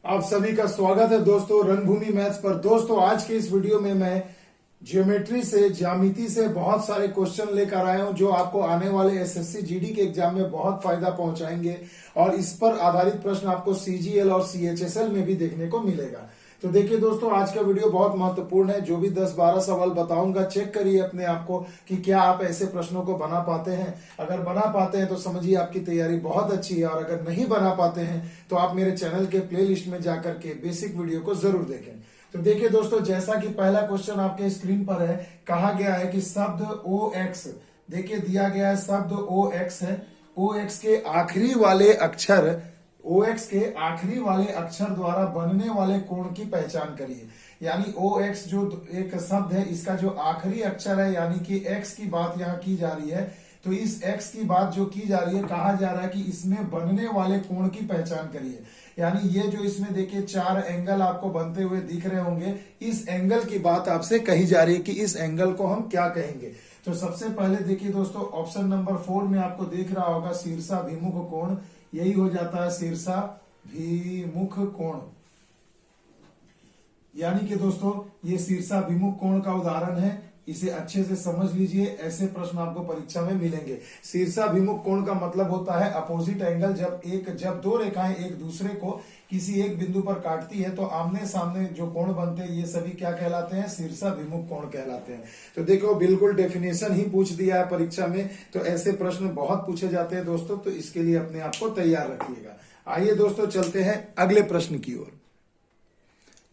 आप सभी का स्वागत है दोस्तों रणभूमि मैथ्स पर। दोस्तों आज के इस वीडियो में मैं ज्योमेट्री से ज्यामिति से बहुत सारे क्वेश्चन लेकर आया हूं जो आपको आने वाले एसएससी जीडी के एग्जाम में बहुत फायदा पहुंचाएंगे और इस पर आधारित प्रश्न आपको सीजीएल और सीएचएसएल में भी देखने को मिलेगा। तो देखिए दोस्तों आज का वीडियो बहुत महत्वपूर्ण है। जो भी 10-12 सवाल बताऊंगा चेक करिए अपने आप को कि क्या आप ऐसे प्रश्नों को बना पाते हैं। अगर बना पाते हैं तो समझिए आपकी तैयारी बहुत अच्छी है, और अगर नहीं बना पाते हैं तो आप मेरे चैनल के प्लेलिस्ट में जाकर के बेसिक वीडियो को जरूर देखें। तो देखिए दोस्तों, जैसा कि पहला क्वेश्चन आपके स्क्रीन पर है, कहा गया है कि शब्द ओ एक्स, देखिए दिया गया है शब्द ओ एक्स है, ओ एक्स के आखिरी वाले अक्षर द्वारा बनने वाले कोण की पहचान करिए। यानी ओ एक्स जो एक शब्द है, इसका जो आखिरी अक्षर है यानी कि एक्स की बात यहाँ की जा रही है, तो इस एक्स की बात जो की जा रही है, कहा जा रहा है कि इसमें बनने वाले कोण की पहचान करिए। यानी ये जो इसमें देखिए 4 एंगल आपको बनते हुए दिख रहे होंगे, इस एंगल की बात आपसे कही जा रही है कि इस एंगल को हम क्या कहेंगे। तो सबसे पहले देखिए दोस्तों, ऑप्शन नंबर 4 में आपको दिख रहा होगा शीर्षाभिमुख कोण, यही हो जाता है शीर्षाभिमुख कोण। यानी कि दोस्तों ये शीर्षाभिमुख कोण का उदाहरण है, इसे अच्छे से समझ लीजिए, ऐसे प्रश्न आपको परीक्षा में मिलेंगे। शीर्षाभिमुख कोण का मतलब होता है अपोजिट एंगल। जब दो रेखाएं एक दूसरे को किसी एक बिंदु पर काटती है तो आमने सामने जो कोण बनते हैं ये सभी क्या कहलाते हैं? शीर्षाभिमुख कोण कहलाते हैं। तो देखो बिल्कुल डेफिनेशन ही पूछ दिया है परीक्षा में, तो ऐसे प्रश्न बहुत पूछे जाते हैं दोस्तों, तो इसके लिए अपने आप को तैयार रखिएगा। आइए दोस्तों चलते हैं अगले प्रश्न की ओर।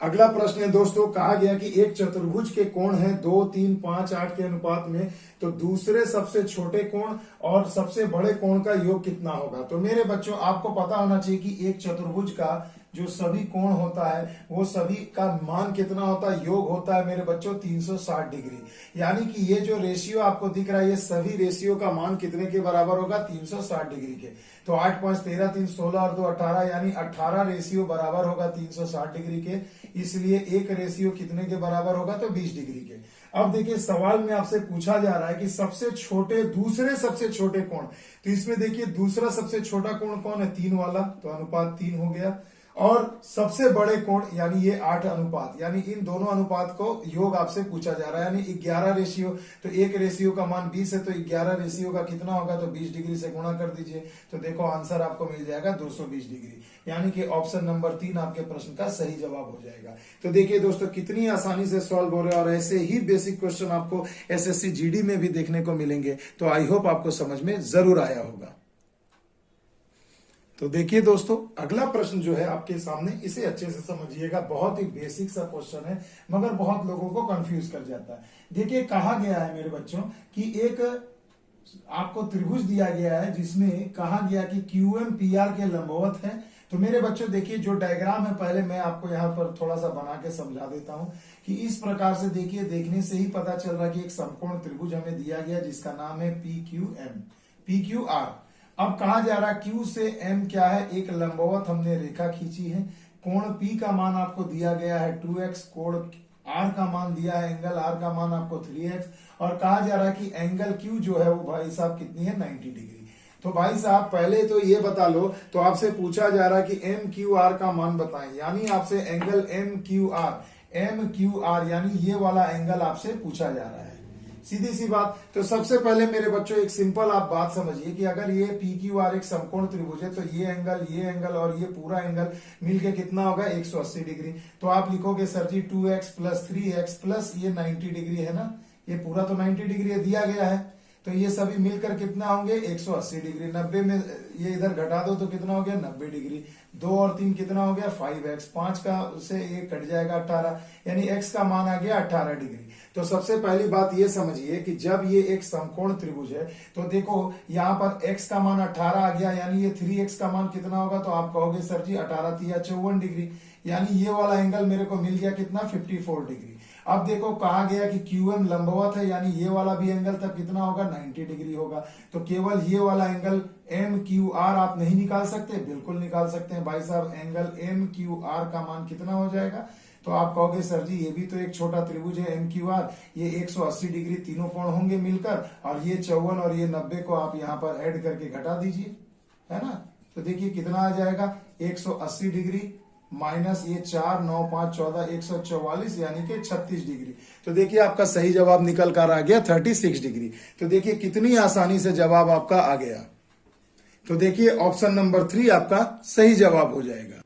अगला प्रश्न है दोस्तों, कहा गया कि एक चतुर्भुज के कोण है 2, 3, 5, 8 के अनुपात में, तो दूसरे सबसे छोटे कोण और सबसे बड़े कोण का योग कितना होगा। तो मेरे बच्चों आपको पता होना चाहिए कि एक चतुर्भुज का जो सभी कोण होता है वो सभी का मान कितना होता है? योग होता है मेरे बच्चों 360 डिग्री। यानी कि ये जो रेशियो आपको दिख रहा है, ये सभी रेशियो का मान कितने के बराबर होगा? 360 डिग्री के। तो 8, 5, 13, 3, 16 और 2, 18, यानी 18 रेशियो बराबर होगा 360 डिग्री के। इसलिए एक रेशियो कितने के बराबर होगा? तो 20 डिग्री के। अब देखिए सवाल में आपसे पूछा जा रहा है कि दूसरे सबसे छोटे कोण, तो इसमें देखिए दूसरा सबसे छोटा कोण कौन है? 3 वाला, तो अनुपात 3 हो गया। और सबसे बड़े कोण यानी ये 8 अनुपात, यानी इन दोनों अनुपात को योग आपसे पूछा जा रहा है। यानी 11 रेशियो, तो एक रेशियो का मान 20 है, तो 11 रेशियो का कितना होगा? तो 20 डिग्री से गुणा कर दीजिए, तो देखो आंसर आपको मिल जाएगा 220 डिग्री। यानी कि ऑप्शन नंबर 3 आपके प्रश्न का सही जवाब हो जाएगा। तो देखिए दोस्तों कितनी आसानी से सॉल्व हो रहे हैं, और ऐसे ही बेसिक क्वेश्चन आपको एसएससी जीडी में भी देखने को मिलेंगे। तो आई होप आपको समझ में जरूर आया होगा। तो देखिए दोस्तों अगला प्रश्न जो है आपके सामने, इसे अच्छे से समझिएगा। बहुत ही बेसिक सा क्वेश्चन है मगर बहुत लोगों को कंफ्यूज कर जाता है। देखिए कहा गया है मेरे बच्चों कि एक आपको त्रिभुज दिया गया है जिसमें कहा गया कि QM PR के लंबवत है। तो मेरे बच्चों देखिए जो डायग्राम है, पहले मैं आपको यहाँ पर थोड़ा सा बना के समझा देता हूं कि इस प्रकार से देखिए, देखने से ही पता चल रहा है कि एक समकोण त्रिभुज हमें दिया गया जिसका नाम है PQR। अब कहा जा रहा है Q से M क्या है? एक लंबवत हमने रेखा खींची है। कोण P का मान आपको दिया गया है 2x, कोण R का मान दिया है, एंगल R का मान आपको 3x, और कहा जा रहा है कि एंगल Q जो है वो भाई साहब कितनी है? 90 डिग्री। तो भाई साहब पहले तो ये बता लो, तो आपसे पूछा जा रहा है कि MQR का मान बताएं, यानी आपसे एंगल MQR यानी ये वाला एंगल आपसे पूछा जा रहा है। सीधी सी बात। तो सबसे पहले मेरे बच्चों एक सिंपल आप बात समझिए कि अगर ये PQR एक समकोण त्रिभुज है, तो ये एंगल और ये पूरा एंगल मिलके कितना होगा? 180 डिग्री। तो आप लिखोगे सर जी 2x प्लस 3x प्लस ये 90 डिग्री है ना, ये पूरा तो 90 डिग्री दिया गया है, तो ये सभी मिलकर कितना होंगे? 180 डिग्री। 90 में ये इधर घटा दो तो कितना हो गया? 90 डिग्री। 2 और 3 कितना हो गया? 5x। 5 का से ये कट जाएगा 18, यानी x का मान आ गया 18 डिग्री। तो सबसे पहली बात ये समझिए कि जब ये एक समकोण त्रिभुज है, तो देखो यहाँ पर x का मान 18 आ गया, यानी ये 3x का मान कितना होगा? तो आप कहोगे सर जी 18 3 54 डिग्री, यानी ये वाला एंगल मेरे को मिल गया कितना? 54 डिग्री। अब देखो कहा गया कि QM लंबवत है, यानी ये वाला भी एंगल तब कितना होगा? 90 डिग्री होगा। तो केवल ये वाला एंगल MQR आप नहीं निकाल सकते? बिल्कुल निकाल सकते हैं भाई साहब। एंगल MQR का मान कितना हो जाएगा? तो आप कहोगे सर जी ये भी तो एक छोटा त्रिभुज है MQR, ये 180 डिग्री तीनों कोण होंगे मिलकर, और ये 54 और ये 90 को आप यहाँ पर ऐड करके घटा दीजिए, है ना। तो देखिए कितना आ जाएगा? 180 डिग्री माइनस ये 4, 9, 5, 14, 144 यानी कि 36 डिग्री। तो देखिए आपका सही जवाब निकल कर आ गया 36 डिग्री। तो देखिए कितनी आसानी से जवाब आपका आ गया। तो देखिए ऑप्शन नंबर 3 आपका सही जवाब हो जाएगा।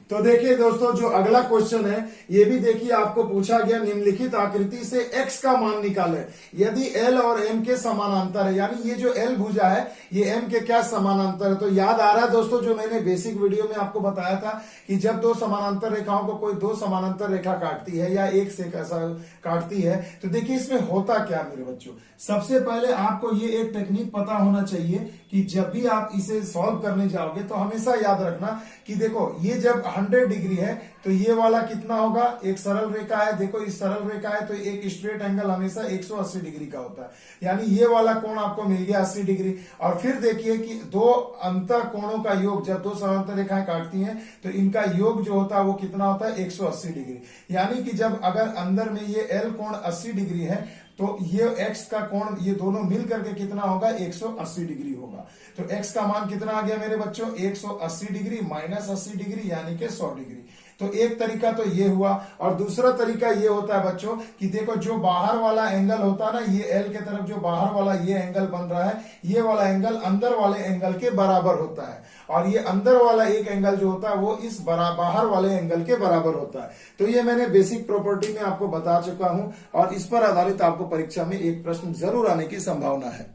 तो देखिए दोस्तों जो अगला क्वेश्चन है ये भी देखिए आपको पूछा गया, निम्नलिखित आकृति से x का मान निकाले यदि l और m के समानांतर है, यानी ये जो l भुजा है ये m के क्या समानांतर है। तो याद आ रहा है दोस्तों जो मैंने बेसिक वीडियो में आपको बताया था कि जब दो समानांतर रेखाओं को कोई दो समानांतर रेखा काटती है या एक से कैसा काटती है, तो देखिए इसमें होता क्या मेरे बच्चों। सबसे पहले आपको ये एक टेक्निक पता होना चाहिए कि जब भी आप इसे सॉल्व करने जाओगे तो हमेशा याद रखना कि देखो ये जब 100 डिग्री है तो ये वाला कितना होगा, एक सरल रेखा है। देखो इस सरल रेखा है तो एक स्ट्रेट एंगल हमेशा 180 डिग्री का होता है, यानी ये वाला कोण आपको मिल गया 80 डिग्री। और फिर देखिए कि दो अंतर कोणों का योग, जब दो समांतर रेखाएं काटती हैं तो इनका योग जो होता है वो कितना होता है 180 डिग्री। यानी कि जब अगर अंदर में ये L कोण 80 डिग्री है तो ये x का कोण ये दोनों मिल करके कितना होगा 180 डिग्री होगा। तो x का मान कितना आ गया मेरे बच्चों 180 डिग्री माइनस 80 डिग्री यानी कि 100 डिग्री। तो एक तरीका तो ये हुआ, और दूसरा तरीका ये होता है बच्चों कि देखो जो बाहर वाला एंगल होता है ना, ये L के तरफ जो बाहर वाला ये एंगल बन रहा है, ये वाला एंगल अंदर वाले एंगल के बराबर होता है, और ये अंदर वाला एक एंगल जो होता है वो इस बाहर वाले एंगल के बराबर होता है। तो ये मैंने बेसिक प्रॉपर्टी में आपको बता चुका हूं, और इस पर आधारित आपको परीक्षा में एक प्रश्न जरूर आने की संभावना है।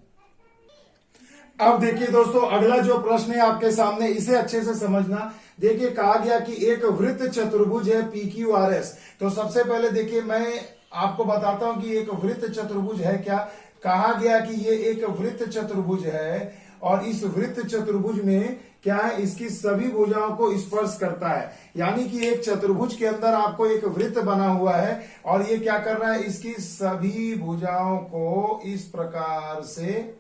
अब देखिए दोस्तों अगला जो प्रश्न है आपके सामने, इसे अच्छे से समझना। देखिए कहा गया कि एक वृत्त चतुर्भुज है PQRS। तो सबसे पहले देखिए मैं आपको बताता हूं कि एक वृत्त चतुर्भुज है क्या। कहा गया कि ये एक वृत्त चतुर्भुज है, और इस वृत्त चतुर्भुज में क्या है, इसकी सभी भुजाओं को स्पर्श करता है। यानी कि एक चतुर्भुज के अंदर आपको एक वृत्त बना हुआ है, और ये क्या कर रहा है, इसकी सभी भुजाओं को इस प्रकार से,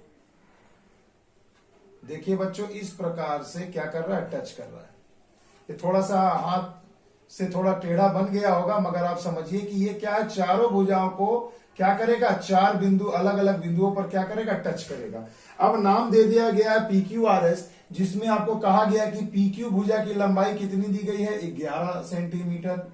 देखिए बच्चों इस प्रकार से क्या कर रहा है, टच कर रहा है। ये थोड़ा सा हाथ से थोड़ा टेढ़ा बन गया होगा, मगर आप समझिए कि ये क्या है, चारों भुजाओं को क्या करेगा, चार बिंदु अलग अलग बिंदुओं पर क्या करेगा, टच करेगा। अब नाम दे दिया गया है PQRS, जिसमें आपको कहा गया कि PQ भुजा की लंबाई कितनी दी गई है 11 सेंटीमीटर,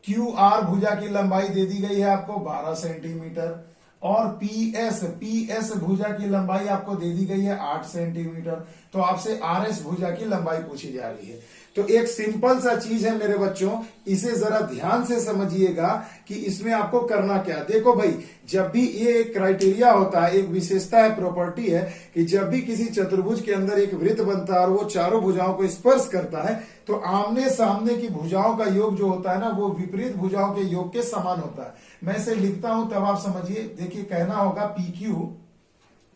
QR भुजा की लंबाई दे दी गई है आपको 12 सेंटीमीटर, और PS भुजा की लंबाई आपको दे दी गई है 8 सेंटीमीटर। तो आपसे RS भुजा की लंबाई पूछी जा रही है। तो एक सिंपल सा चीज है मेरे बच्चों, इसे जरा ध्यान से समझिएगा कि इसमें आपको करना क्या। देखो भाई, जब भी ये एक क्राइटेरिया होता है, एक विशेषता है, प्रॉपर्टी है कि जब भी किसी चतुर्भुज के अंदर एक वृत्त बनता है और वो चारों भुजाओं को स्पर्श करता है, तो आमने सामने की भुजाओं का योग जो होता है ना, वो विपरीत भुजाओं के योग के समान होता है। मैं इसे लिखता हूं तब आप समझिए। देखिए कहना होगा PQ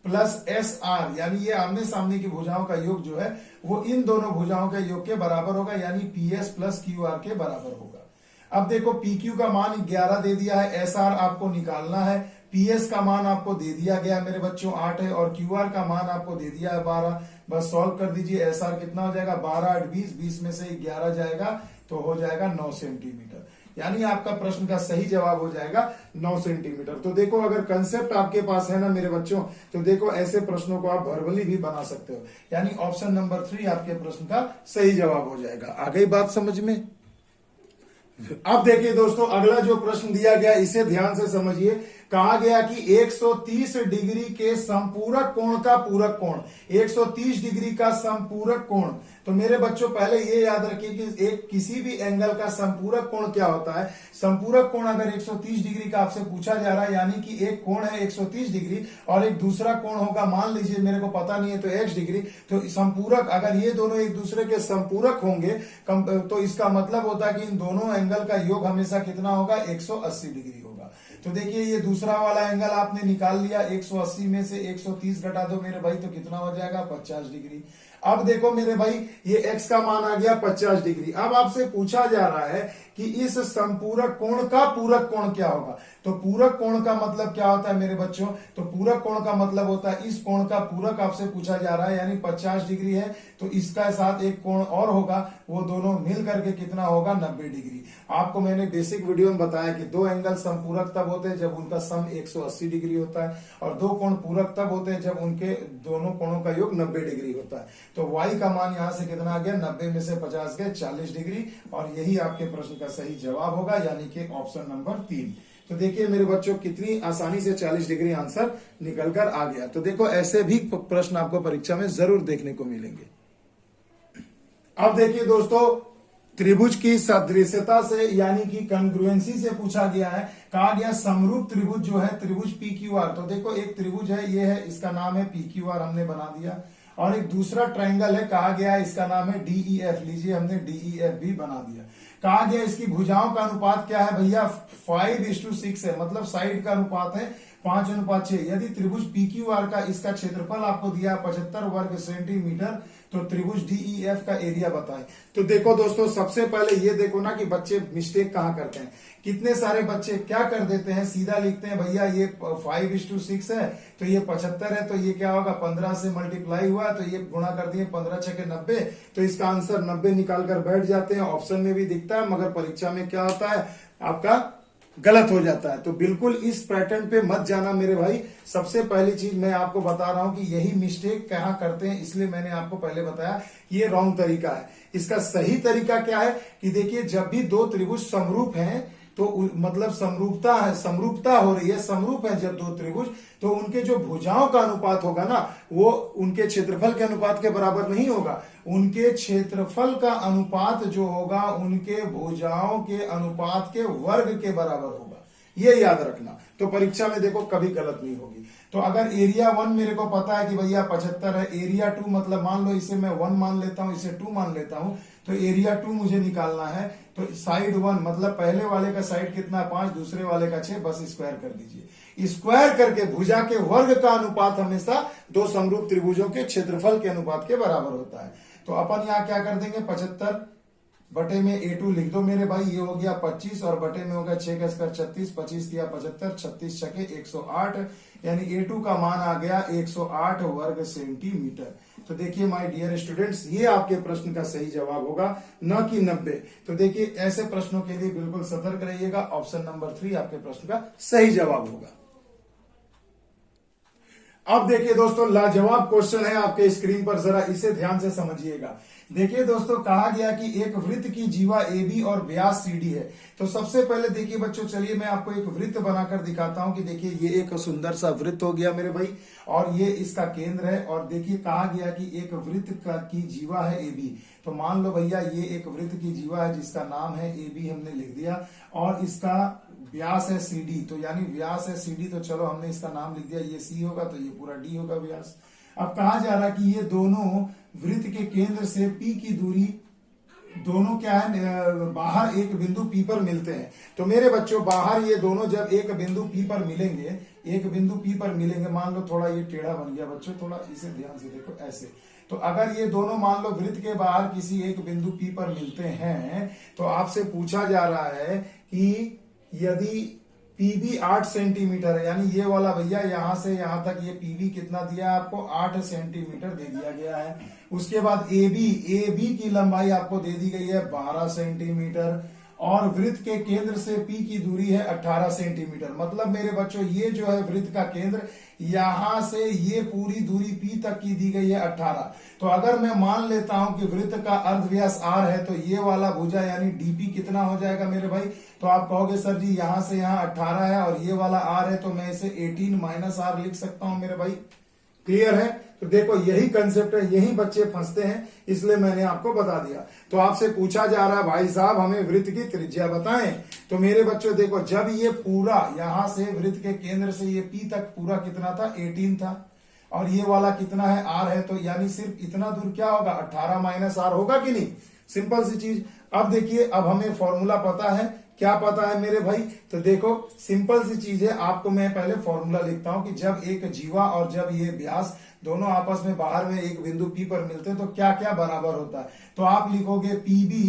प्लस SR, यानी ये आमने सामने की भुजाओं का योग जो है वो इन दोनों भुजाओं के योग के बराबर होगा, यानी PS प्लस QR के बराबर होगा। अब देखो PQ का मान 11 दे दिया है, SR आपको निकालना है, PS का मान आपको दे दिया गया मेरे बच्चों 8 है, और QR का मान आपको दे दिया है 12। बस सॉल्व कर दीजिए। SR कितना हो जाएगा, 12 8 20, 20 में से 11 जाएगा तो हो जाएगा 9 सेंटीमीटर। यानी आपका प्रश्न का सही जवाब हो जाएगा 9 सेंटीमीटर। तो देखो अगर कंसेप्ट आपके पास है ना मेरे बच्चों, तो देखो ऐसे प्रश्नों को आप वर्बली भी बना सकते हो। यानी ऑप्शन नंबर 3 आपके प्रश्न का सही जवाब हो जाएगा। आ गई बात समझ में। अब देखिए दोस्तों अगला जो प्रश्न दिया गया इसे ध्यान से समझिए। कहा गया कि 130 डिग्री के संपूरक कोण का पूरक कोण, 130 डिग्री का संपूरक कोण। तो मेरे बच्चों पहले ये याद रखिए कि एक किसी भी एंगल का संपूरक कोण क्या होता है। संपूरक कोण अगर 130 डिग्री का आपसे पूछा जा रहा है, यानी कि एक कोण है 130 डिग्री और एक दूसरा कोण होगा, मान लीजिए मेरे को पता नहीं है तो x डिग्री, तो संपूरक अगर ये दोनों एक दूसरे के संपूरक होंगे तो इसका मतलब होता है कि इन दोनों एंगल का योग हमेशा कितना होगा, 180 डिग्री होगा। तो देखिए ये दूसरा वाला एंगल आपने निकाल लिया, 180 में से 130 घटा दो मेरे भाई तो कितना हो जाएगा, 50 डिग्री। अब देखो मेरे भाई ये x का मान आ गया 50 डिग्री। अब आपसे पूछा जा रहा है कि इस संपूरक कोण का पूरक कोण क्या होगा। तो पूरक कोण का मतलब क्या होता है मेरे बच्चों, तो पूरक कोण का मतलब होता है इस कोण का पूरक आपसे पूछा जा रहा है, यानी 50 डिग्री है तो इसका साथ एक कोण और होगा वो दोनों मिल करके कितना होगा 90 डिग्री। आपको मैंने बेसिक वीडियो में बताया कि दो एंगल समपूरक तब होते हैं जब उनका सम 180 डिग्री होता है, और दो कोण पूरक तब होते हैं जब उनके दोनों कोणों का योग 90 डिग्री होता है। तो y का मान यहां से कितना आ गया, 90 में से 50 गए 40 डिग्री, और यही आपके प्रश्न का सही जवाब होगा, यानी कि ऑप्शन नंबर 3। तो देखिए मेरे बच्चों कितनी आसानी से 40 डिग्री आंसर निकल कर आ गया। तो देखो ऐसे भी प्रश्न आपको परीक्षा में जरूर देखने को मिलेंगे। अब देखिए दोस्तों, त्रिभुज की सदृश्यता से यानी कि कंग्रुएंसी से पूछा गया है, कहा गया समरूप त्रिभुज जो है त्रिभुज पी क्यू आर। तो देखो एक त्रिभुज है, ये है, इसका नाम है पी क्यू आर, हमने बना दिया। और एक दूसरा ट्रायंगल है, कहा गया है इसका नाम है डीईएफ, लीजिए हमने डीईएफ भी बना दिया। कहा गया इसकी भुजाओं का अनुपात क्या है भैया, 5:6 है, मतलब साइड का अनुपात है 5:6। यदि त्रिभुज PQR का इसका क्षेत्रफल आपको दिया 75 वर्ग सेंटीमीटर, तो त्रिभुज DEF का एरिया बताएं। तो देखो दोस्तों, सबसे पहले ये देखो ना कि बच्चे मिस्टेक कहां करते हैं। कितने सारे बच्चे क्या कर देते हैं, सीधा लिखते हैं भैया ये 5:6 है, तो ये 75 है, तो ये क्या होगा 15 से मल्टीप्लाई हुआ, तो ये गुणा कर दिए 15 छके 90, तो इसका आंसर 90 निकाल कर बैठ जाते हैं। ऑप्शन में भी दिखता है, मगर परीक्षा में क्या होता है आपका गलत हो जाता है। तो बिल्कुल इस पैटर्न पे मत जाना मेरे भाई। सबसे पहली चीज मैं आपको बता रहा हूं कि यही मिस्टेक कहां करते हैं, इसलिए मैंने आपको पहले बताया ये रॉन्ग तरीका है। इसका सही तरीका क्या है कि देखिए, जब भी दो त्रिभुज समरूप हैं तो मतलब समरूपता हो रही है, समरूप है जब दो त्रिभुज, तो उनके जो भुजाओं का अनुपात होगा ना, वो उनके क्षेत्रफल के अनुपात के बराबर नहीं होगा। उनके क्षेत्रफल का अनुपात जो होगा उनके भुजाओं के अनुपात के वर्ग के बराबर होगा, ये याद रखना। तो परीक्षा में देखो कभी गलत नहीं होगी। तो अगर एरिया 1 मेरे को पता है कि भैया 75 है, एरिया 2 मतलब मान लो इसे मैं 1 मान लेता हूं, इसे 2 मान लेता हूं, तो एरिया 2 मुझे निकालना है। तो साइड 1 मतलब पहले वाले का साइड कितना है 5, दूसरे वाले का 6, बस स्क्वायर कर दीजिए। स्क्वायर करके भुजा के वर्ग का अनुपात हमेशा दो समरूप त्रिभुजों के क्षेत्रफल के अनुपात के बराबर होता है। तो अपन यहाँ क्या कर देंगे, 75 बटे में A2 लिख दो मेरे भाई, ये हो गया 25, और बटे में हो गया 6 का स्क्वायर 36, 25 किया 75, 36 छके 108, यानी A2 का मान आ गया 108 वर्ग सेंटीमीटर। तो देखिए माय डियर स्टूडेंट्स, ये आपके प्रश्न का सही जवाब होगा, न कि 90। तो देखिए ऐसे प्रश्नों के लिए बिल्कुल सतर्क रहिएगा। ऑप्शन नंबर 3 आपके प्रश्न का सही जवाब होगा। अब देखिए दोस्तों, लाजवाब क्वेश्चन है आपके स्क्रीन पर, जरा इसे ध्यान से समझिएगा। देखिए दोस्तों, कहा गया कि एक वृत्त की जीवा AB और व्यास CD है। तो सबसे पहले देखिए बच्चों, चलिए मैं आपको एक वृत्त बनाकर दिखाता हूं कि देखिए ये एक सुंदर सा वृत्त हो गया मेरे भाई, और ये इसका केंद्र है। और देखिए कहा गया कि एक वृत्त की जीवा है AB। तो मान लो भैया ये एक वृत्त की जीवा है जिसका नाम है AB, हमने लिख दिया, और इसका व्यास है CD। तो यानी व्यास है CD, तो चलो हमने इसका नाम लिख दिया, ये C होगा तो ये पूरा D होगा व्यास। अब कहा जा रहा है कि ये दोनों वृत्त के केंद्र से P की दूरी, दोनों क्या है, बाहर एक बिंदु P पर मिलते हैं। तो मेरे बच्चों, बाहर ये दोनों जब एक बिंदु P पर मिलेंगे, एक बिंदु P पर मिलेंगे, मान लो थोड़ा ये टेढ़ा बन गया बच्चों, थोड़ा इसे ध्यान से देखो ऐसे। तो अगर ये दोनों मान लो वृत्त के बाहर किसी एक बिंदु P पर मिलते हैं, तो आपसे पूछा जा रहा है कि यदि PB 8 सेंटीमीटर है, यानी ये वाला भैया यहां से यहां तक ये PB कितना दिया है आपको, 8 सेंटीमीटर दे दिया गया है। उसके बाद AB की लंबाई आपको दे दी गई है 12 सेंटीमीटर, और वृत्त के केंद्र से P की दूरी है 18 सेंटीमीटर। मतलब मेरे बच्चों, ये जो है वृत्त का केंद्र, यहां से ये पूरी दूरी P तक की दी गई है 18। तो अगर मैं मान लेता हूं कि वृत्त का अर्धव्यास R है, तो ये वाला भुजा यानी DP कितना हो जाएगा मेरे भाई। तो आप कहोगे सर जी यहां से यहां 18 है और ये वाला R है, तो मैं इसे 18 माइनस R लिख सकता हूं मेरे भाई। क्लियर है। तो देखो यही कंसेप्ट है, यही बच्चे फंसते हैं, इसलिए मैंने आपको बता दिया। तो आपसे पूछा जा रहा है भाई साहब हमें वृत्त की त्रिज्या बताएं। तो मेरे बच्चों देखो, जब ये पूरा यहां से वृत्त के केंद्र से ये P तक पूरा कितना था, 18 था, और ये वाला कितना है, R है, तो यानी सिर्फ इतना दूर क्या होगा, 18 माइनस R होगा कि नहीं। सिंपल सी चीज। अब देखिए, अब हमें फॉर्मूला पता है, क्या पता है मेरे भाई। तो देखो सिंपल सी चीज है, आपको मैं पहले फॉर्मूला लिखता हूं कि जब एक जीवा और जब ये व्यास दोनों आपस में बाहर में एक बिंदु P पर मिलते हैं तो क्या क्या बराबर होता है। तो आप लिखोगे PB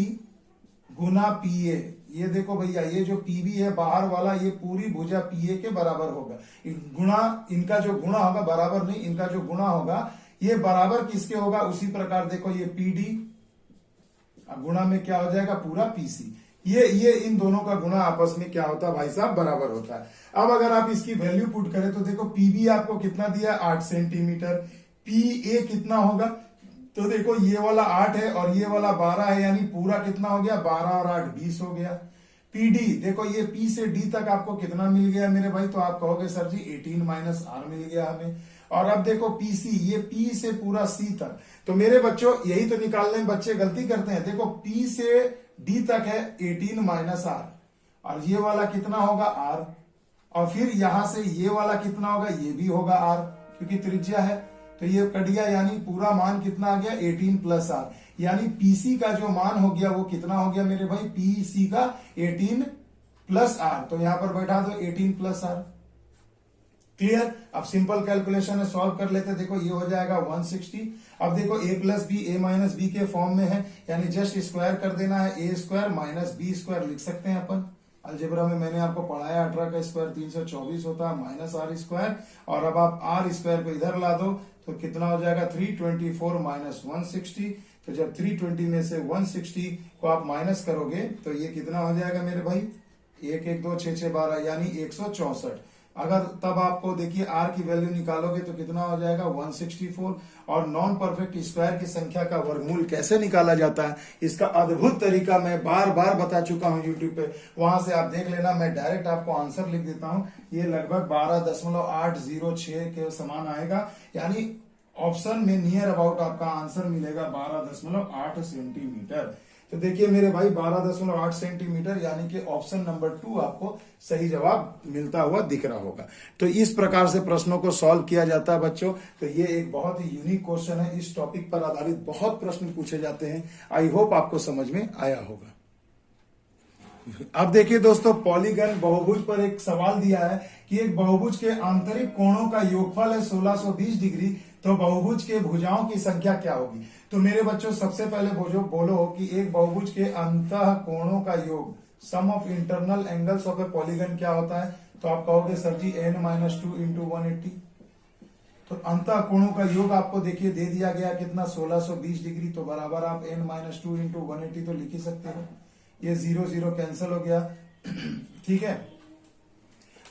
गुना PA। ये देखो भैया, ये जो PB है बाहर वाला, ये पूरी भुजा PA के बराबर होगा। गुणा, इनका जो गुणा होगा, बराबर नहीं, इनका जो गुणा होगा, ये बराबर किसके होगा, उसी प्रकार देखो ये PD गुणा में क्या हो जाएगा पूरा पीसी। ये इन दोनों का गुणा आपस में क्या होता है भाई साहब बराबर होता है। अब अगर आप इसकी वैल्यू पुट करें तो देखो पीबी आपको कितना दिया 8 सेंटीमीटर, पी ए कितना होगा तो देखो ये वाला 8 है और ये वाला 12 है, यानी पूरा कितना हो गया 12 और 8 20 हो गया। पीडी देखो ये पी से डी तक आपको कितना मिल गया मेरे भाई, तो आप कहोगे सर जी 18 माइनस आर मिल गया हमें। और अब देखो पीसी ये पी से पूरा सी तक, तो मेरे बच्चों यही तो निकालने में बच्चे गलती करते हैं। देखो पी से डी तक है 18 माइनस आर, और ये वाला कितना होगा आर, और फिर यहां से ये वाला कितना होगा ये भी होगा आर क्योंकि त्रिज्या है, तो ये कट गया, यानी पूरा मान कितना आ गया 18 प्लस आर, यानी पीसी का जो मान हो गया वो कितना हो गया मेरे भाई पीसी का 18 प्लस आर, तो यहां पर बैठा दो 18 प्लस आर। क्लियर। अब सिंपल कैलकुलेशन है, सॉल्व कर लेते, देखो ये हो जाएगा 160। अब देखो a plus B A minus B के फॉर्म में है, यानी जस्ट स्क्वायर कर देना है, A square minus B square लिख सकते हैं अपन। अलजेब्रा में मैंने आपको पढ़ाया 18 का स्क्वायर 324 होता है माइनस आर स्क्वायर, और अब आप आर स्क्वायर को इधर ला दो तो कितना हो जाएगा 324 माइनस 160। तो जब 320 में से 160 को आप माइनस करोगे तो ये कितना हो जाएगा मेरे भाई 1 1 2 6 6 12 यानी 164। अगर तब आपको देखिए आर की वैल्यू निकालोगे तो कितना हो जाएगा 164। और नॉन परफेक्ट स्क्वायर की संख्या का वर्गमूल कैसे निकाला जाता है इसका अद्भुत तरीका मैं बार बार बता चुका हूं यूट्यूब पे, वहां से आप देख लेना। मैं डायरेक्ट आपको आंसर लिख देता हूं, ये लगभग 12.806 के समान आएगा, यानी ऑप्शन में नियर अबाउट आपका आंसर मिलेगा 12.8 सेंटीमीटर। तो देखिए मेरे भाई 12.8 सेंटीमीटर यानी कि ऑप्शन नंबर 2 आपको सही जवाब मिलता हुआ दिख रहा होगा। तो इस प्रकार से प्रश्नों को सॉल्व किया जाता है बच्चों। तो ये एक बहुत ही यूनिक क्वेश्चन है, इस टॉपिक पर आधारित बहुत प्रश्न पूछे जाते हैं। आई होप आपको समझ में आया होगा। अब देखिए दोस्तों, पॉलीगन बहुभुज पर एक सवाल दिया है कि एक बहुभुज के आंतरिक कोणों का योगफल है 1620 डिग्री, तो बहुभुज के भुजाओं की संख्या क्या होगी। तो मेरे बच्चों सबसे पहले बोलो कि एक बहुभुज के अंतः कोणों का योग, sum of internal angles of a polygon क्या होता है, तो आप कहोगे सर जी n-2 इंटू 180। तो अंतः कोणों का योग आपको देखिए दे दिया गया कितना 1620 डिग्री, तो बराबर आप n-2 इंटू 180 तो लिख ही सकते हो। ये 0 0 कैंसिल हो गया ठीक है।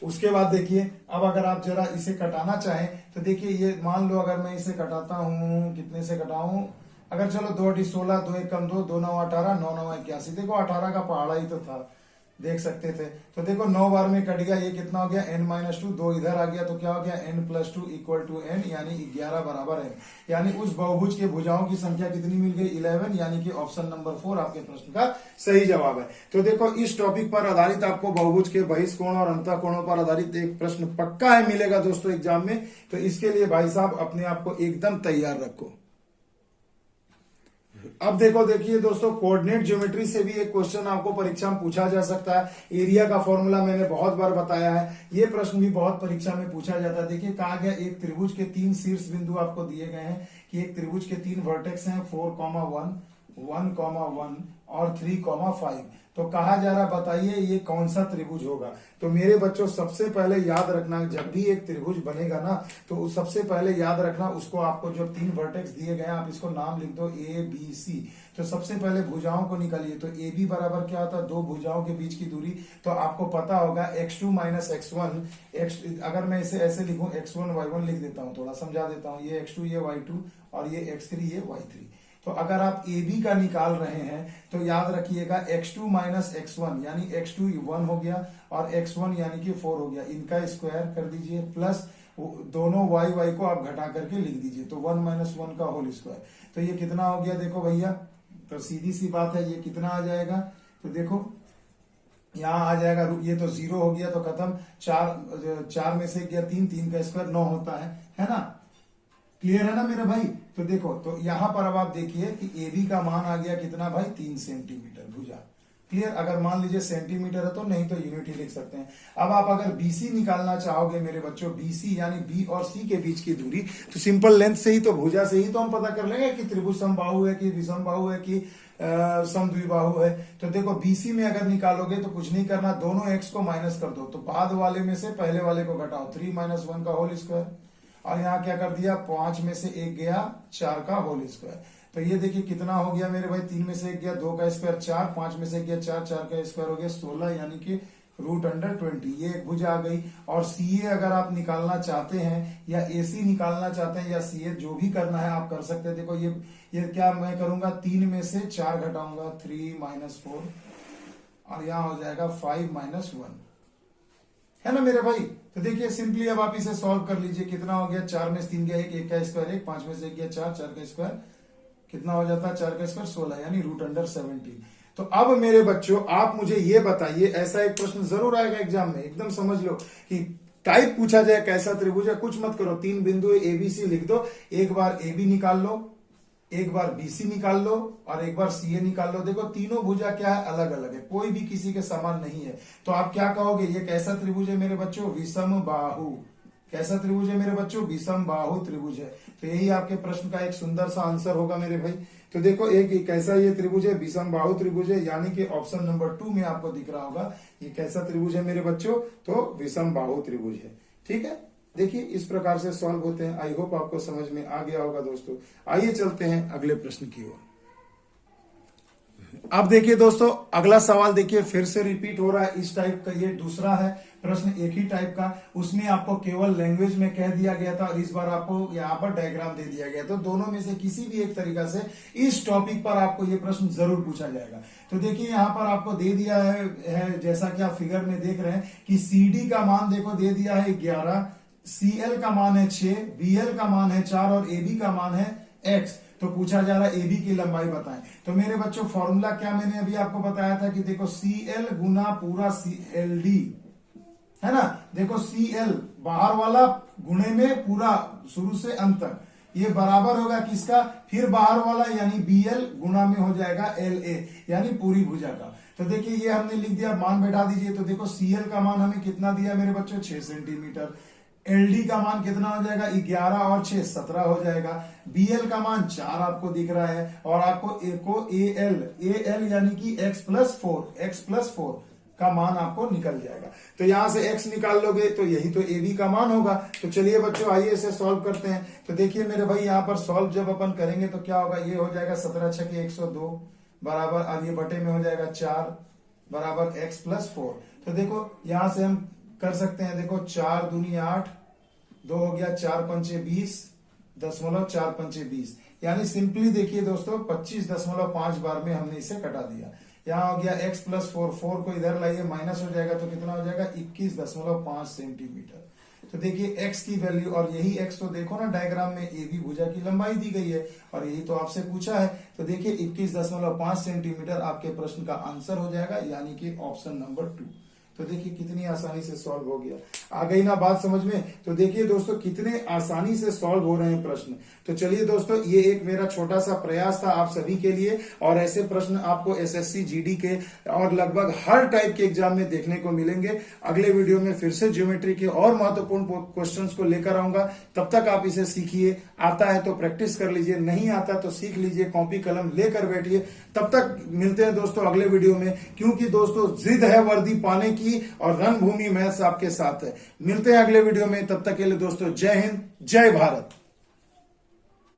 उसके बाद देखिए अब अगर आप जरा इसे कटाना चाहें तो देखिए ये मान लो अगर मैं इसे कटाता हूं, कितने से कटाऊं, अगर चलो 2 8 16 2 1 कम 2 2 9 18 9 9 81, देखो 18 का पहाड़ा ही तो था, देख सकते थे। तो देखो 9 बार में कट गया, ये कितना हो गया n-2, 2 इधर आ गया तो क्या हो गया n+2 इक्वल टू n, यानी 11 बराबर है, यानी उस बहुभुज के भुजाओं की संख्या कितनी मिल गई 11, यानी कि ऑप्शन नंबर 4 आपके प्रश्न का सही जवाब है। तो देखो इस टॉपिक पर आधारित आपको बहुभुज के बहिष्कोण और अंतः कोणों पर आधारित एक प्रश्न पक्का है मिलेगा दोस्तों एग्जाम में, तो इसके लिए भाई साहब अपने आप को एकदम तैयार रखो। अब देखिए दोस्तों, कोऑर्डिनेट ज्योमेट्री से भी एक क्वेश्चन आपको परीक्षा में पूछा जा सकता है। एरिया का फॉर्मूला मैंने बहुत बार बताया है, ये प्रश्न भी बहुत परीक्षा में पूछा जाता है। देखिए कहा गया एक त्रिभुज के 3 शीर्ष बिंदु आपको दिए गए हैं कि एक त्रिभुज के 3 वर्टेक्स हैं 4,1, 1,1 और 3,5। तो कहा जा रहा बताइए ये कौन सा त्रिभुज होगा। तो मेरे बच्चों सबसे पहले याद रखना, जब भी एक त्रिभुज बनेगा ना तो सबसे पहले याद रखना उसको, आपको जो 3 वर्टेक्स दिए गए हैं आप इसको नाम लिख दो ए बी सी। तो सबसे पहले भुजाओं को निकालिए, तो ए बी बराबर क्या होता है 2 भुजाओं के बीच की दूरी, तो आपको पता होगा x2 माइनस x1। अगर मैं इसे ऐसे लिखूं x1 y1 लिख देता हूं, थोड़ा समझा देता हूं, ये x2 ये y2 और ये x3 ये y3। तो अगर आप ए बी का निकाल रहे हैं तो याद रखिएगा x2 माइनस x1 यानी x2 1 हो गया और x1 यानी कि 4 हो गया, इनका स्क्वायर कर दीजिए प्लस दोनों y को आप घटा करके लिख दीजिए, तो 1 माइनस 1 का होल स्क्वायर। तो ये कितना हो गया देखो भैया, तो सीधी सी बात है ये कितना आ जाएगा, तो देखो यहाँ आ जाएगा, ये तो 0 हो गया तो खत्म, 4 में से गया 3, 3 का स्क्वायर 9 होता है ना। क्लियर है ना मेरे भाई। तो देखो तो यहां पर अब आप देखिए कि ए बी का मान आ गया कितना भाई 3 सेंटीमीटर भुजा। क्लियर, अगर मान लीजिए सेंटीमीटर है तो नहीं तो यूनिट ही लिख सकते हैं। अब आप अगर बीसी निकालना चाहोगे मेरे बच्चों, बीसी यानी बी और सी के बीच की दूरी, तो सिंपल लेंथ से ही तो भुजा से ही तो हम पता कर लेंगे कि त्रिभुज समबाहु है कि विषमबाहु है कि समद्विबाहु है। तो देखो बीसी में अगर निकालोगे तो कुछ नहीं करना, दोनों एक्स को माइनस कर दो, तो बाद वाले में से पहले वाले को घटाओ, 3 माइनस 1 का होल स्क्वायर, और यहाँ क्या कर दिया 5 में से 1 गया 4 का होल स्क्वायर। तो ये देखिए कितना हो गया मेरे भाई, 3 में से 1 गया, 2 का स्क्वायर 4, 5 में से 1 गया 4, 4 का स्क्वायर हो गया 16, यानी कि √20। ये एक भुजा आ गई। और सीए अगर आप निकालना चाहते हैं या एसी निकालना चाहते हैं या सीए जो भी करना है आप कर सकते हैं। देखो ये क्या मैं करूंगा, 3 में से 4 घटाऊंगा, 3 - 4, और यहां हो जाएगा 5 - 1, है ना मेरे भाई। तो देखिए सिंपली अब आप इसे सॉल्व कर लीजिए। कितना हो गया, 4 में से 3 गया 1, 1 का स्क्वायर 1, 5 में से 1 गया 4, 4 का स्क्वायर कितना हो जाता है, 4 का स्क्वायर 16, यानी √17। तो अब मेरे बच्चों आप मुझे ये बताइए, ऐसा एक प्रश्न जरूर आएगा एग्जाम में, एकदम समझ लो कि टाइप पूछा जाए कैसा त्रिभुज है, कुछ मत करो, 3 बिंदु एबीसी लिख दो, एक बार ए बी निकाल लो, एक बार बीसी निकाल लो और एक बार सीए निकाल लो। देखो तीनों भुजा क्या है, अलग अलग है, कोई भी किसी के समान नहीं है। तो आप क्या कहोगे, ये कैसा त्रिभुज है मेरे बच्चों, विषम बाहु। कैसा त्रिभुज है मेरे बच्चों, विषम बाहु त्रिभुज है। तो यही आपके प्रश्न का एक सुंदर सा आंसर होगा मेरे भाई। तो देखो एक कैसा ये त्रिभुज है, विषम बाहु त्रिभुज है, यानी कि ऑप्शन नंबर 2 में आपको दिख रहा होगा ये कैसा त्रिभुज है मेरे बच्चों, तो विषम बाहु त्रिभुज है। ठीक है, देखिए इस प्रकार से सॉल्व होते हैं। आई होप आपको समझ में आ गया होगा दोस्तों। आइए चलते हैं अगले प्रश्न की ओर। अब देखिए दोस्तों अगला सवाल देखिए फिर से रिपीट हो रहा है इस टाइप का, ये दूसरा है प्रश्न एक ही टाइप का। उसमें आपको केवल लैंग्वेज में कह दिया गया था और इस बार आपको यहाँ पर डायग्राम दे दिया गया। तो दोनों में से किसी भी एक तरीका से इस टॉपिक पर आपको ये प्रश्न जरूर पूछा जाएगा। तो देखिए यहाँ पर आपको दे दिया है जैसा कि आप फिगर में देख रहे हैं कि CD का मान देखो दे दिया है 11, CL का मान है 6, BL का मान है 4 और AB का मान है X। तो पूछा जा रहा है AB की लंबाई बताएं। तो मेरे बच्चों फॉर्मूला क्या मैंने अभी आपको बताया था कि देखो CL गुना पूरा CLD, है ना। देखो CL बाहर वाला गुणे में पूरा शुरू से अंत तक, ये बराबर होगा किसका, फिर बाहर वाला यानी BL गुना में हो जाएगा LA, यानी पूरी भुजा का। तो देखिए ये हमने लिख दिया, मान बैठा दीजिए। तो देखो CL का मान हमें कितना दिया मेरे बच्चों, 6 सेंटीमीटर। LD का मान कितना हो जाएगा, 11 और 6 17 हो जाएगा। BL का मान 4 आपको दिख रहा है और आपको AL यानी कि x+4 का मान आपको निकल जाएगा। तो यहां से x निकाल लोगे तो यही तो AB का मान होगा। तो चलिए बच्चों आइए इसे सॉल्व करते हैं। तो देखिए मेरे भाई यहाँ पर सॉल्व जब अपन करेंगे तो क्या होगा, ये हो जाएगा 17 × 6 = 102 बराबर, अब ये बटे में हो जाएगा 4 बराबर x+4। तो देखो यहां से हम कर सकते हैं, देखो 4 दूनी 8, 2 हो गया 4 पंचे 20, 4 पंचे 20, यानी सिंपली देखिए दोस्तों 25.5 बार में हमने इसे कटा दिया। यहाँ हो गया x+4, 4 को इधर लाइए माइनस हो जाएगा तो कितना हो जाएगा 21.5 सेंटीमीटर। तो देखिए x की वैल्यू, और यही x तो देखो ना डायग्राम में AB भुजा की लंबाई दी गई है और यही तो आपसे पूछा है। तो देखिए 21.5 सेंटीमीटर आपके प्रश्न का आंसर हो जाएगा, यानी कि ऑप्शन नंबर 2। तो देखिए कितनी आसानी से सॉल्व हो गया, आ गई ना बात समझ में। तो देखिए दोस्तों कितने आसानी से सॉल्व हो रहे हैं प्रश्न। तो चलिए दोस्तों ये एक मेरा छोटा सा प्रयास था आप सभी के लिए, और ऐसे प्रश्न आपको SSC GD के और लगभग हर टाइप के एग्जाम में देखने को मिलेंगे। अगले वीडियो में फिर से ज्योमेट्री के और महत्वपूर्ण क्वेश्चंस को लेकर आऊंगा। तब तक आप इसे सीखिए, आता है तो प्रैक्टिस कर लीजिए, नहीं आता तो सीख लीजिए, कॉपी कलम लेकर बैठिए। तब तक मिलते हैं दोस्तों अगले वीडियो में, क्योंकि दोस्तों जिद है वर्दी पाने की और रणभूमि मैथ्स आपके साथ है। मिलते हैं अगले वीडियो में, तब तक के लिए दोस्तों जय हिंद जय भारत।